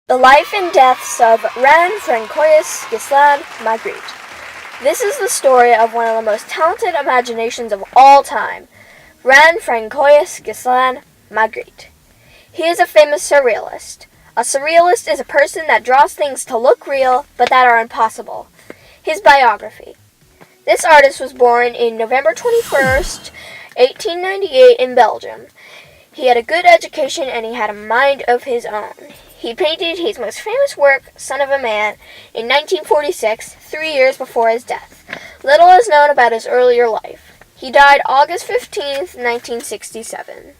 The Life and Deaths of Ran Francois Gislan Magritte. This is the story of one of the most talented imaginations of all time, Ran Francois Gislan Magritte. He is a famous surrealist. A surrealist is a person that draws things to look real, but that are impossible. His biography. This artist was born in November 21st, 1898 in Belgium. He had a good education and he had a mind of his own. He painted his most famous work, Son of a Man, in 1946, 3 years before his death. Little is known about his earlier life. He died August 15th, 1967.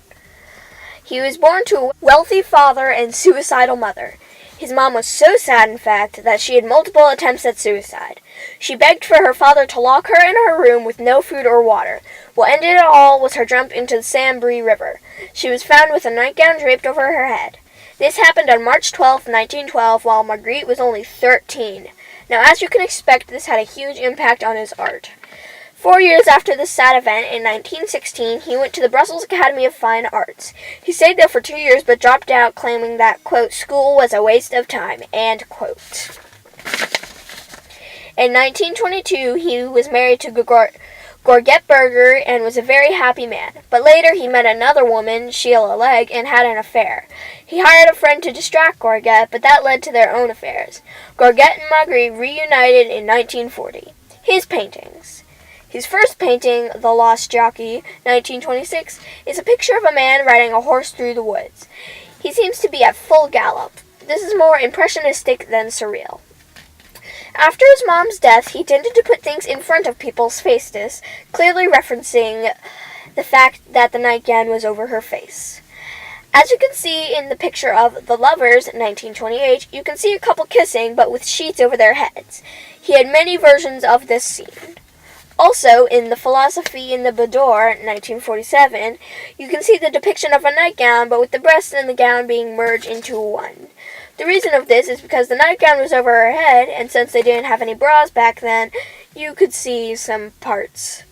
He was born to a wealthy father and suicidal mother. His mom was so sad, in fact, that she had multiple attempts at suicide. She begged for her father to lock her in her room with no food or water. What ended it all was her jump into the Sambre River. She was found with a nightgown draped over her head. This happened on March 12, 1912, while Magritte was only 13. Now, as you can expect, this had a huge impact on his art. 4 years after this sad event, in 1916, he went to the Brussels Academy of Fine Arts. He stayed there for 2 years, but dropped out, claiming that, quote, school was a waste of time, end quote. In 1922, he was married to Georgette Berger and was a very happy man. But later he met another woman, Sheila Legge, and had an affair. He hired a friend to distract Georgette, but that led to their own affairs. Georgette and Magritte reunited in 1940. His paintings. His first painting, The Lost Jockey, 1926, is a picture of a man riding a horse through the woods. He seems to be at full gallop. This is more impressionistic than surreal. After his mom's death, he tended to put things in front of people's faces, clearly referencing the fact that the nightgown was over her face. As you can see in the picture of The Lovers, 1928, you can see a couple kissing, but with sheets over their heads. He had many versions of this scene. Also, in The Philosophy in the Boudoir, 1947, you can see the depiction of a nightgown, but with the breasts and the gown being merged into one. The reason of this is because the nightgown was over her head, and since they didn't have any bras back then, you could see some parts.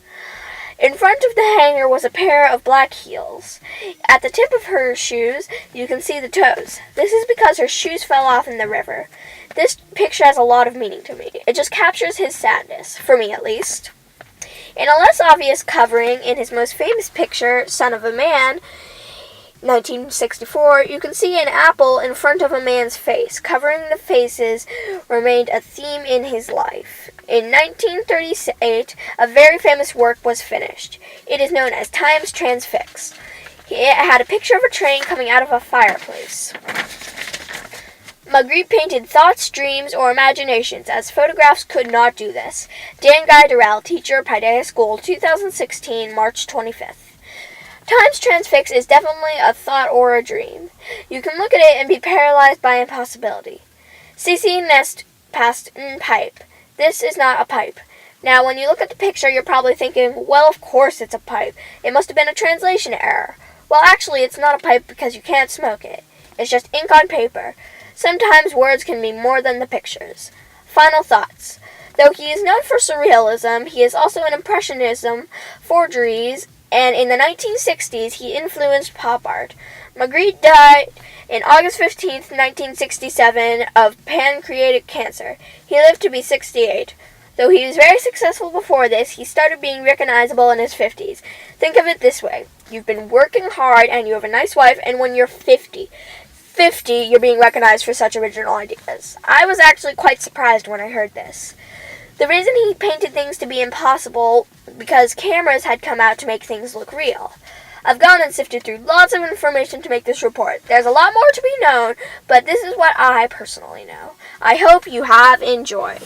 In front of the hanger was a pair of black heels. At the tip of her shoes, you can see the toes. This is because her shoes fell off in the river. This picture has a lot of meaning to me. It just captures his sadness, for me at least. In a less obvious covering, in his most famous picture, Son of a Man, 1964, you can see an apple in front of a man's face. Covering the faces remained a theme in his life. In 1938, a very famous work was finished. It is known as Times Transfixed. It had a picture of a train coming out of a fireplace. Magritte painted thoughts, dreams, or imaginations, as photographs could not do this. Dan Guy Durrell, teacher, Paideia School, 2016, March 25th. Times Transfixed is definitely a thought or a dream. You can look at it and be paralyzed by impossibility. CC Nest past pipe. This is not a pipe. Now, when you look at the picture, you're probably thinking, well, of course it's a pipe. It must have been a translation error. Well, actually, it's not a pipe because you can't smoke it. It's just ink on paper. Sometimes words can mean more than the pictures. Final thoughts. Though he is known for surrealism, he is also an impressionism, forgeries, and in the 1960s, he influenced pop art. Magritte died in August 15th, 1967, of pancreatic cancer. He lived to be 68. Though he was very successful before this, he started being recognizable in his 50s. Think of it this way. You've been working hard and you have a nice wife, and when you're 50, you're being recognized for such original ideas. I was actually quite surprised when I heard this. The reason he painted things to be impossible because cameras had come out to make things look real. I've gone and sifted through lots of information to make this report. There's a lot more to be known, but this is what I personally know. I hope you have enjoyed.